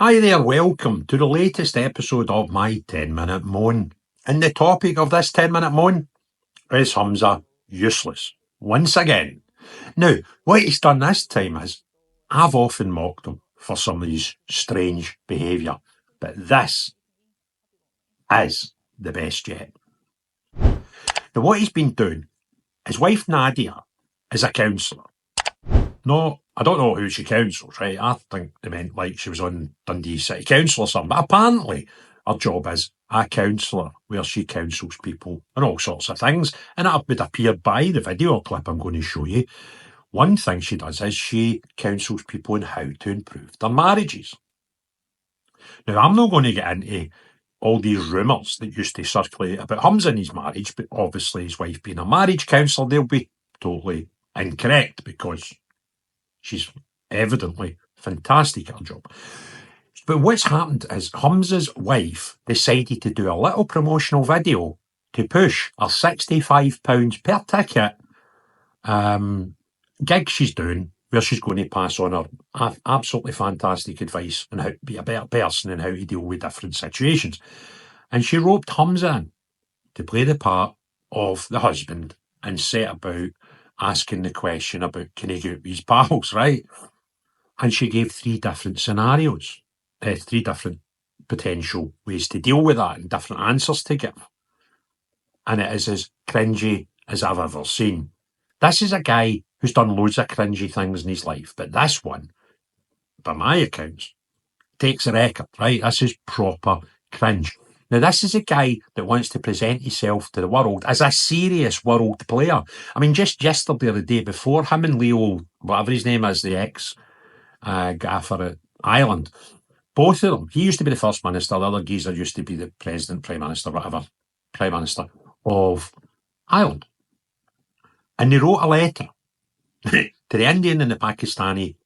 Hi there, welcome to the latest episode of my 10-minute moan. And the topic of this 10-minute moan is Humza useless, once again. Now, what he's done this time is, I've often mocked him for some of his strange behaviour, but this is the best yet. Now, what he's been doing, his wife Nadia is a counsellor. No, I don't know who she counsels, right? I think they meant like she was on Dundee City Council or something. But apparently, her job is a counsellor, where she counsels people on all sorts of things. And it would appear by the video clip I'm going to show you. One thing she does is she counsels people on how to improve their marriages. Now, I'm not going to get into all these rumours that used to circulate about Humza and his marriage, but obviously his wife being a marriage counsellor, they'll be totally incorrect because she's evidently fantastic at her job. But what's happened is Humza's wife decided to do a little promotional video to push her £65 per ticket gig she's doing, where she's going to pass on her absolutely fantastic advice on how to be a better person and how to deal with different situations. And she roped Humza in to play the part of the husband and set about asking the question about can he go out with his pals, right? And she gave three different scenarios, three different potential ways to deal with that and different answers to give. And it is as cringy as I've ever seen. This is a guy who's done loads of cringy things in his life, but this one, by my accounts, takes a record, right? This is proper cringe. Now, this is a guy that wants to present himself to the world as a serious world player. I mean, just yesterday or the day before, him and Leo, whatever his name is, the ex-gaffer at Ireland, both of them, he used to be the First Minister, the other geezer used to be the President, Prime Minister, whatever, Prime Minister of Ireland. And they wrote a letter to the Indian and the Pakistani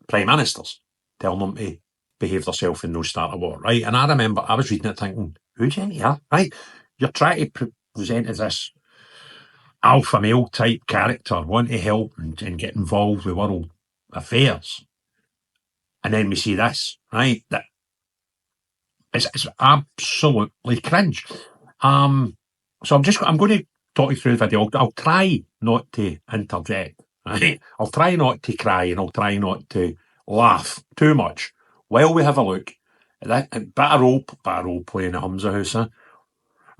Prime Ministers, telling them to behave themselves and no start a war, right? And I remember I was reading it thinking, who's in here, right? You're trying to present as this alpha male type character, want to help and get involved with world affairs. And then we see this, right? That it's absolutely cringe. So I'm going to talk you through the video. I'll try not to interject, right? I'll try not to cry and I'll try not to laugh too much while we have a look at that. Bit of role play in the Humza house. Huh?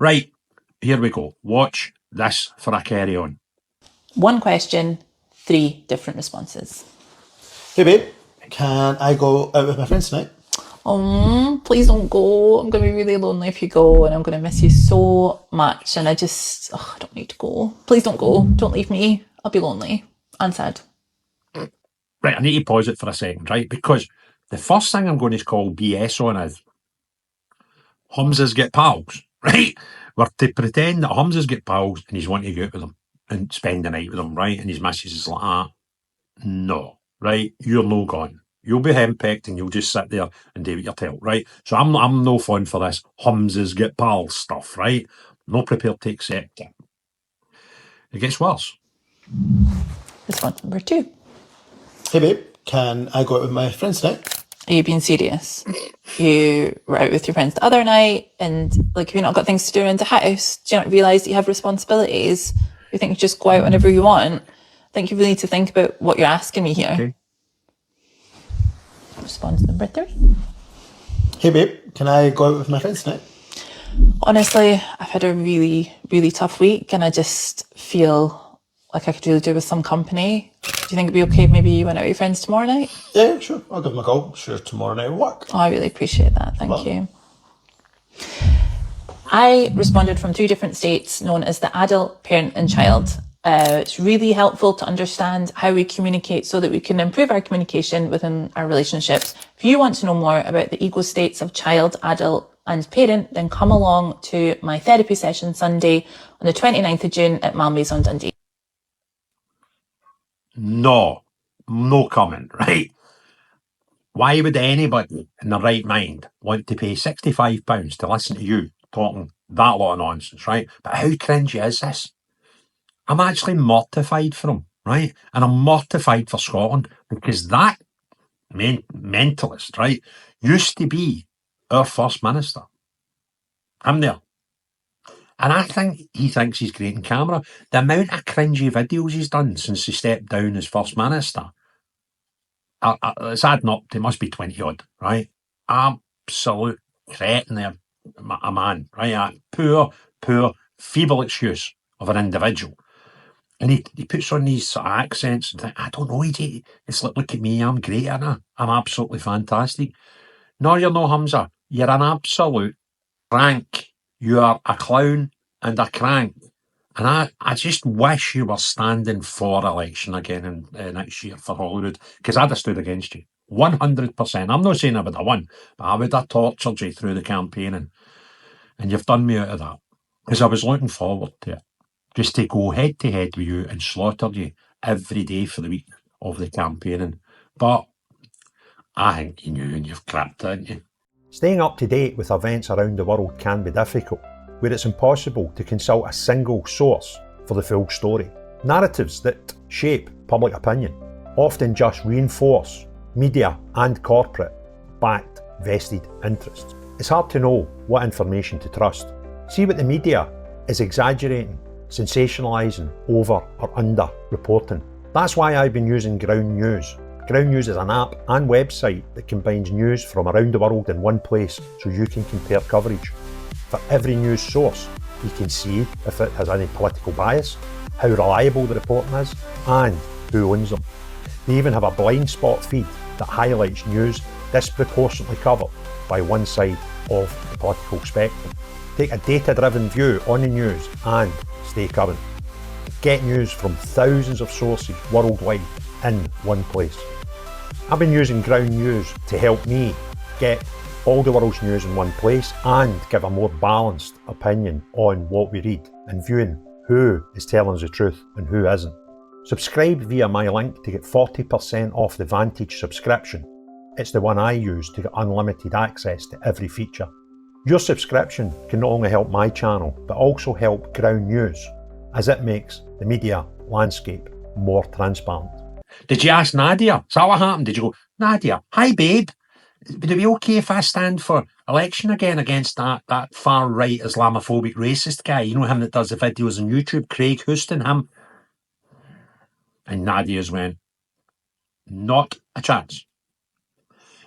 Right, here we go. Watch this for a carry on. One question, three different responses. Hey babe, can I go out with my friends tonight? Please don't go. I'm going to be really lonely if you go, and I'm going to miss you so much. And I don't need to go. Please don't go. Don't leave me. I'll be lonely and sad. Right, I need to pause it for a second, right? Because the first thing I'm going to call BS on is Humzas get pals, right? We're to pretend that Humzas get pals and he's wanting to go out with them and spend the night with them, right? And his missus is like, no, right? You're no gone. You'll be henpecked and you'll just sit there and do what you're told, right? So I'm no fun for this Humzas get pals stuff, right? I'm not prepared to accept it. It gets worse. Response number 2. Hey babe, can I go out with my friends tonight? Are you being serious? You were out with your friends the other night and have you not got things to do around the house? Do you not realise that you have responsibilities? You think you just go out whenever you want? I think you really need to think about what you're asking me here. Okay. Response number 3. Hey babe, can I go out with my friends tonight? Honestly, I've had a really, really tough week and I just feel like I could really do with some company. Do you think it'd be okay if maybe you went out with your friends tomorrow night? Yeah, sure. I'll give them a call. Sure, tomorrow night will work. Oh, I really appreciate that. Thank you. I responded from 2 different states known as the adult, parent and child. It's really helpful to understand how we communicate so that we can improve our communication within our relationships. If you want to know more about the ego states of child, adult and parent, then come along to my therapy session Sunday on the 29th of June at Malmby's on Dundee. No comment, right? Why would anybody in their right mind want to pay £65 to listen to you talking that lot of nonsense, right? But how cringy is this? I'm actually mortified for him, right? And I'm mortified for Scotland because that mentalist, right, used to be our First Minister. I'm there. And I think he thinks he's great in camera. The amount of cringy videos he's done since he stepped down as First Minister, it's adding up to, it must be 20 odd, right? Absolute cretin there, a man, right? A poor, feeble excuse of an individual. And he puts on these sort of accents and I don't know, it's like, look at me, I'm great, I'm absolutely fantastic. No, you're no, Humza. You're an absolute crank. You are a clown and a crank. And I just wish you were standing for election again in next year for Holyrood, because I'd have stood against you. 100%. I'm not saying I would have won, but I would have tortured you through the campaigning. And you've done me out of that. Because I was looking forward to it. Just to go head to head with you and slaughter you every day for the week of the campaigning. But I think you knew and you've crapped, didn't you? Staying up to date with events around the world can be difficult, where it's impossible to consult a single source for the full story. Narratives that shape public opinion often just reinforce media and corporate-backed vested interests. It's hard to know what information to trust. See what the media is exaggerating, sensationalising, over or under reporting. That's why I've been using Ground News. Ground News is an app and website that combines news from around the world in one place so you can compare coverage. For every news source, you can see if it has any political bias, how reliable the reporting is, and who owns them. They even have a blind spot feed that highlights news disproportionately covered by one side of the political spectrum. Take a data-driven view on the news and stay current. Get news from thousands of sources worldwide in one place. I've been using Ground News to help me get all the world's news in one place and give a more balanced opinion on what we read and viewing who is telling us the truth and who isn't. Subscribe via my link to get 40% off the Vantage subscription. It's the one I use to get unlimited access to every feature. Your subscription can not only help my channel, but also help Ground News, as it makes the media landscape more transparent. Did you ask Nadia? Is that what happened? Did you go, Nadia, hi babe, would it be okay if I stand for election again against that far-right Islamophobic racist guy? You know him that does the videos on YouTube, Craig Houston, him? And Nadia's went, not a chance.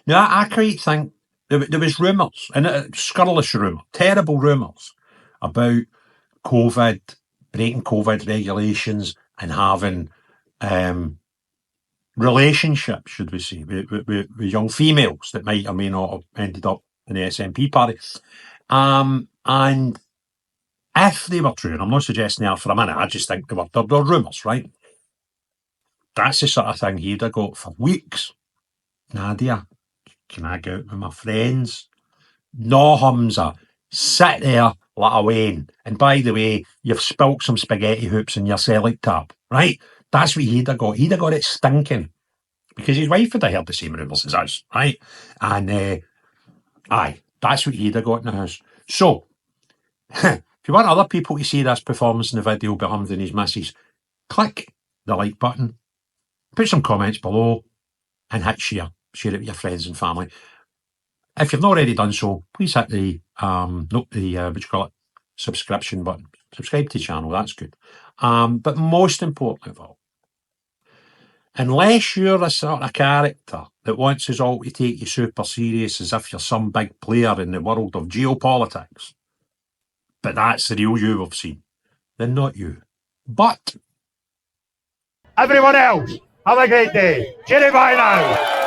Now, I quite think there was rumours, and scurrilous rumours, terrible rumours about COVID, breaking COVID regulations and having relationships, should we say, with young females that might or may not have ended up in the SNP party. And if they were true, and I'm not suggesting they are for a minute, I just think they're rumours, right? That's the sort of thing he'd have got for weeks. Nadia, can I go out with my friends? No, Humza, sit there like a Wayne. And by the way, you've spilt some spaghetti hoops in your Celtic tap, right? That's what he'd have got. He'd have got it stinking. Because his wife would have heard the same rumours as us, right? And, aye, that's what he'd have got in the house. So, if you want other people to see this performance in the video by Humza and his missus, click the like button, put some comments below, and hit share. Share it with your friends and family. If you've not already done so, please hit the subscription button. Subscribe to the channel, that's good. But most importantly of all, unless you're a sort of character that wants us all to take you super serious as if you're some big player in the world of geopolitics, but that's the real you we've seen, then not you. But everyone else, have a great day. Cheerio, bye now.